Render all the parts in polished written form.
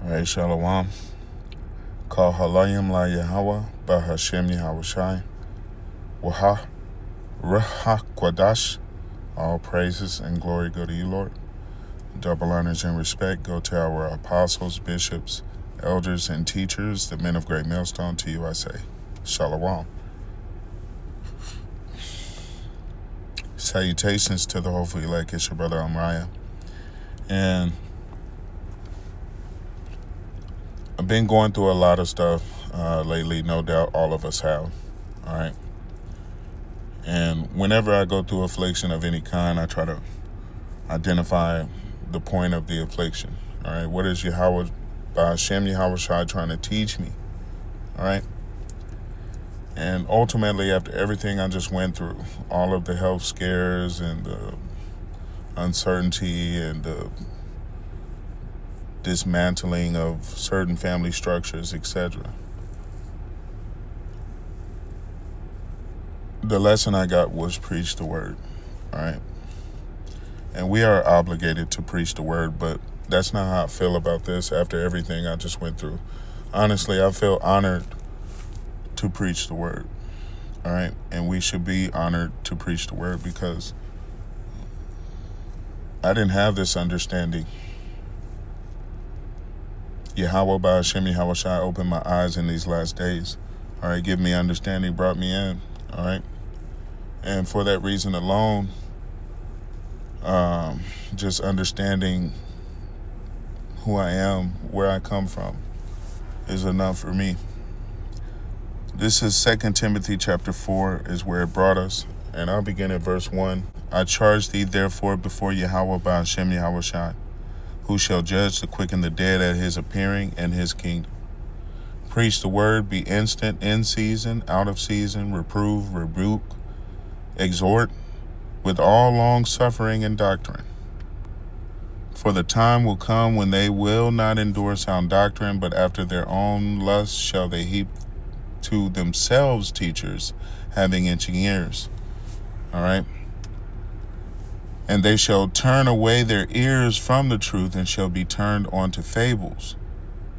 All right, Shalom. Call Halayim La Yahweh, Bahashem Yahweh Shai, Waha, Raha Kwadash. All praises and glory go to you, Lord. Double honors and respect go to our apostles, bishops, elders, and teachers, the men of Great Millstone. To you I say, Shalom. Salutations to the hopefully elect. It's your brother Amraya. And I've been going through a lot of stuff lately, no doubt all of us have, all right? And whenever I go through affliction of any kind, I try to identify the point of the affliction, all right? What is Yahweh, Bahashem Yahweh Shai trying to teach me, all right? And ultimately, after everything I just went through, all of the health scares and the uncertainty and the dismantling of certain family structures, etc. The lesson I got was preach the word, all right? And we are obligated to preach the word, but that's not how I feel about this after everything I just went through. Honestly, I feel honored to preach the word, all right? And we should be honored to preach the word because I didn't have this understanding. Yahweh Bahashem Yahweh Shai opened my eyes in these last days. All right, give me understanding, brought me in. All right. And for that reason alone, just understanding who I am, where I come from, is enough for me. This is 2 Timothy chapter 4 is where it brought us. And I'll begin at verse 1. I charge thee therefore before Yahweh Bahashem Yahweh Shai, who shall judge the quick and the dead at his appearing and his kingdom. Preach the word, be instant, in season, out of season, reprove, rebuke, exhort, with all long suffering and doctrine. For the time will come when they will not endure sound doctrine, but after their own lust shall they heap to themselves teachers, having itching ears. All right? And they shall turn away their ears from the truth and shall be turned onto fables.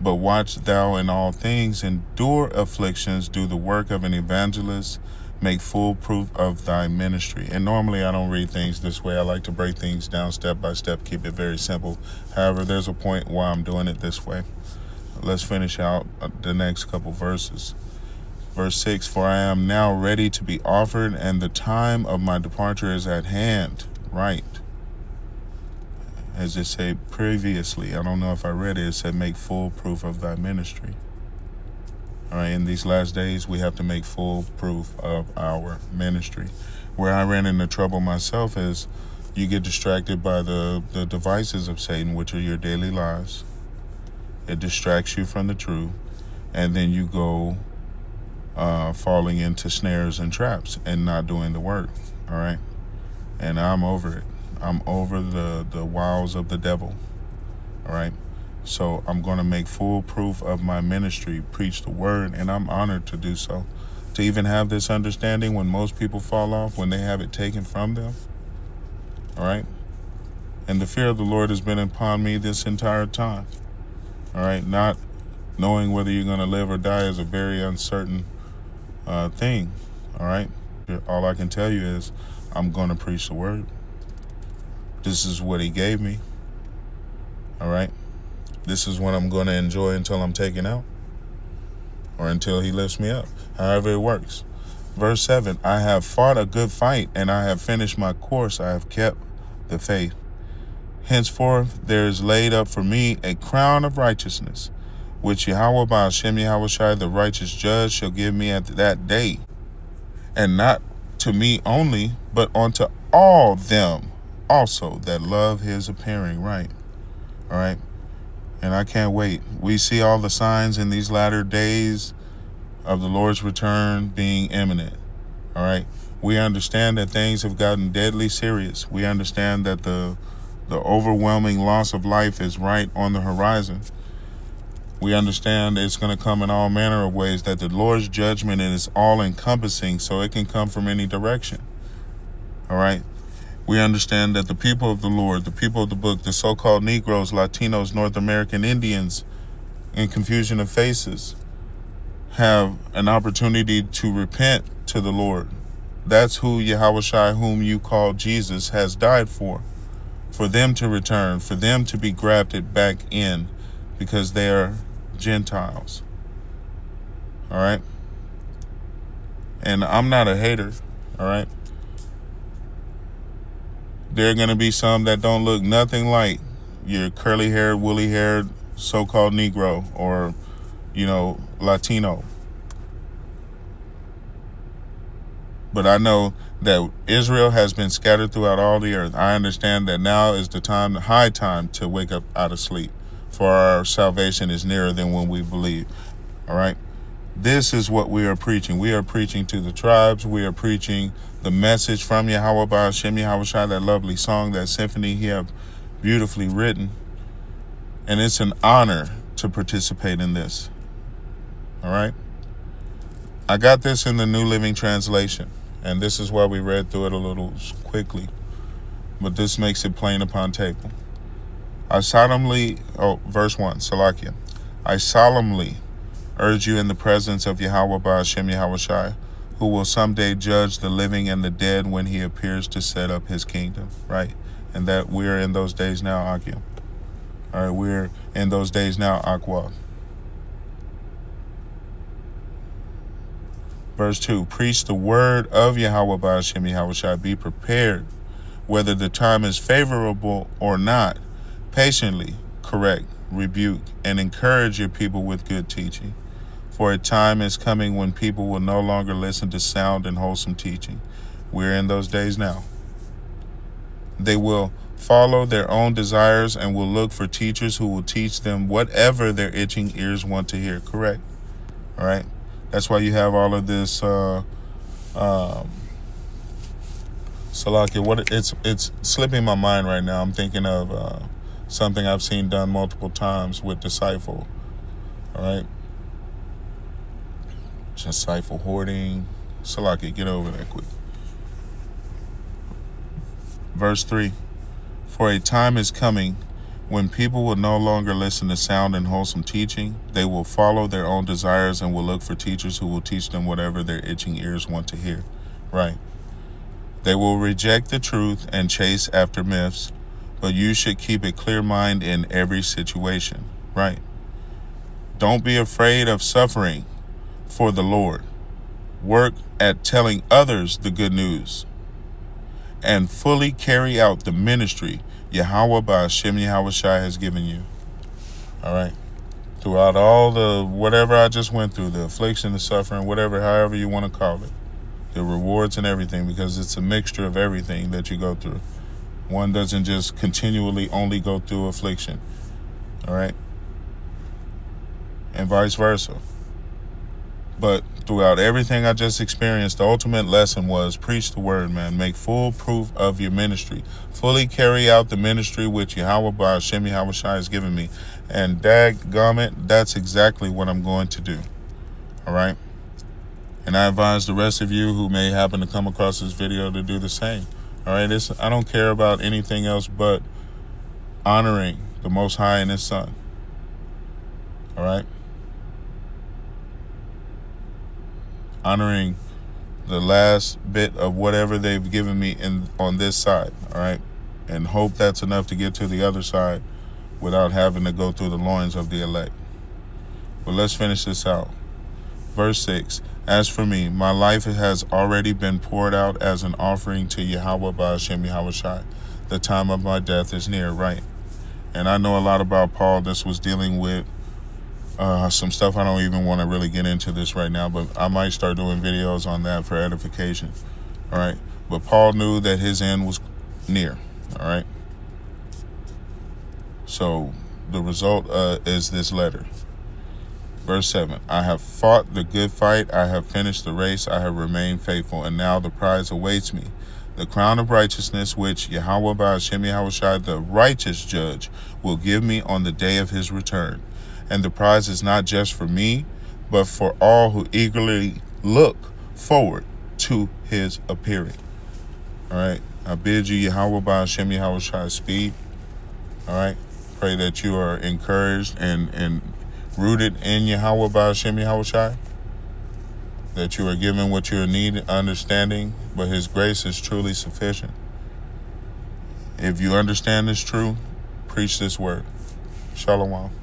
But watch thou in all things, endure afflictions, do the work of an evangelist, make full proof of thy ministry. And normally I don't read things this way. I like to break things down step by step, keep it very simple. However, there's a point why I'm doing it this way. Let's finish out the next couple verses. Verse 6, for I am now ready to be offered, and the time of my departure is at hand. Right. As it said previously, I don't know if I read it, it said make full proof of thy ministry. All right, in these last days, we have to make full proof of our ministry. Where I ran into trouble myself is you get distracted by the devices of Satan, which are your daily lives. It distracts you from the truth, and then you go falling into snares and traps and not doing the work, all right? And I'm over it. I'm over the wiles of the devil. All right. So I'm going to make full proof of my ministry, preach the word, and I'm honored to do so. To even have this understanding when most people fall off, when they have it taken from them. All right. And the fear of the Lord has been upon me this entire time. All right. Not knowing whether you're going to live or die is a very uncertain thing. All right. All I can tell you is I'm going to preach the word. This is what he gave me. All right. This is what I'm going to enjoy until I'm taken out or until he lifts me up, however it works. Verse 7, I have fought a good fight and I have finished my course. I have kept the faith. Henceforth, there is laid up for me a crown of righteousness, which Yahweh Bahashem Yahweh Shai, the righteous judge, shall give me at that day, and not to me only, but unto all them also that love his appearing. Right. All right. And I can't wait. We see all the signs in these latter days of the Lord's return being imminent. All right. We understand that things have gotten deadly serious. We understand that the overwhelming loss of life is right on the horizon. We understand it's going to come in all manner of ways, that the Lord's judgment is all-encompassing, so it can come from any direction. All right? We understand that the people of the Lord, the people of the book, the so-called Negroes, Latinos, North American Indians, and confusion of faces have an opportunity to repent to the Lord. That's who Yahushua, whom you call Jesus, has died for them to return, for them to be grafted back in, because they are Gentiles. All right? And I'm not a hater, all right? There are going to be some that don't look nothing like your curly-haired, woolly-haired so-called Negro or, Latino. But I know that Israel has been scattered throughout all the earth. I understand that now is the high time to wake up out of sleep, for our salvation is nearer than when we believe. All right? This is what we are preaching. We are preaching to the tribes. We are preaching the message from Yahweh Ba'ashem Yahushua, that lovely song, that symphony he have beautifully written. And it's an honor to participate in this. All right? I got this in the New Living Translation, and this is why we read through it a little quickly, but this makes it plain upon table. Verse 1, Salakia. I solemnly urge you in the presence of Yahweh Ba'ashem Yahushua, who will someday judge the living and the dead when he appears to set up his kingdom, right? And that we're in those days now, Akim. All right, we're in those days now, Aqua. Verse 2, preach the word of Yahweh Ba'ashem Yahushua. Be prepared, whether the time is favorable or not. Patiently correct, rebuke, and encourage your people with good teaching. For a time is coming when people will no longer listen to sound and wholesome teaching. We're in those days now. They will follow their own desires and will look for teachers who will teach them whatever their itching ears want to hear. Correct? All right? That's why you have all of this, Salakia, it's slipping my mind right now. I'm thinking of something I've seen done multiple times with disciple, all right? Disciple hoarding. Salakia, get over that quick. Verse 3, for a time is coming when people will no longer listen to sound and wholesome teaching. They will follow their own desires and will look for teachers who will teach them whatever their itching ears want to hear. Right. They will reject the truth and chase after myths, but you should keep a clear mind in every situation. Right. Don't be afraid of suffering for the Lord. Work at telling others the good news and fully carry out the ministry Yahweh Ba'ashem Yahushua has given you. All right. Throughout all the whatever I just went through, the affliction, the suffering, whatever, however you want to call it, the rewards and everything, because it's a mixture of everything that you go through. One doesn't just continually only go through affliction. All right. And vice versa. But throughout everything I just experienced, the ultimate lesson was preach the word, man. Make full proof of your ministry. Fully carry out the ministry which Yahweh Ba'ashem Yahushua has given me. And dadgummit, that's exactly what I'm going to do. All right? And I advise the rest of you who may happen to come across this video to do the same. All right? I don't care about anything else but honoring the Most High and His Son. All right? Honoring the last bit of whatever they've given me on this side, all right? And hope that's enough to get to the other side without having to go through the loins of the elect. But let's finish this out. Verse 6, as for me, my life has already been poured out as an offering to Yahweh Ba'ashem Yahushua. The time of my death is near, right? And I know a lot about Paul. This was dealing with some stuff I don't even want to really get into this right now, but I might start doing videos on that for edification. All right. But Paul knew that his end was near. All right. So the result is this letter. Verse 7, I have fought the good fight. I have finished the race. I have remained faithful. And now the prize awaits me, the crown of righteousness, which Yahweh Ba'ashem Yahushua, the righteous judge, will give me on the day of his return. And the prize is not just for me, but for all who eagerly look forward to his appearing. All right. I bid you, Yahweh Ba'ashem Yahushua, speed. All right. Pray that you are encouraged and rooted in Yahweh Ba'ashem Yahweh Shai, that you are given what you need, understanding, but His grace is truly sufficient. If you understand this truth, preach this word. Shalom.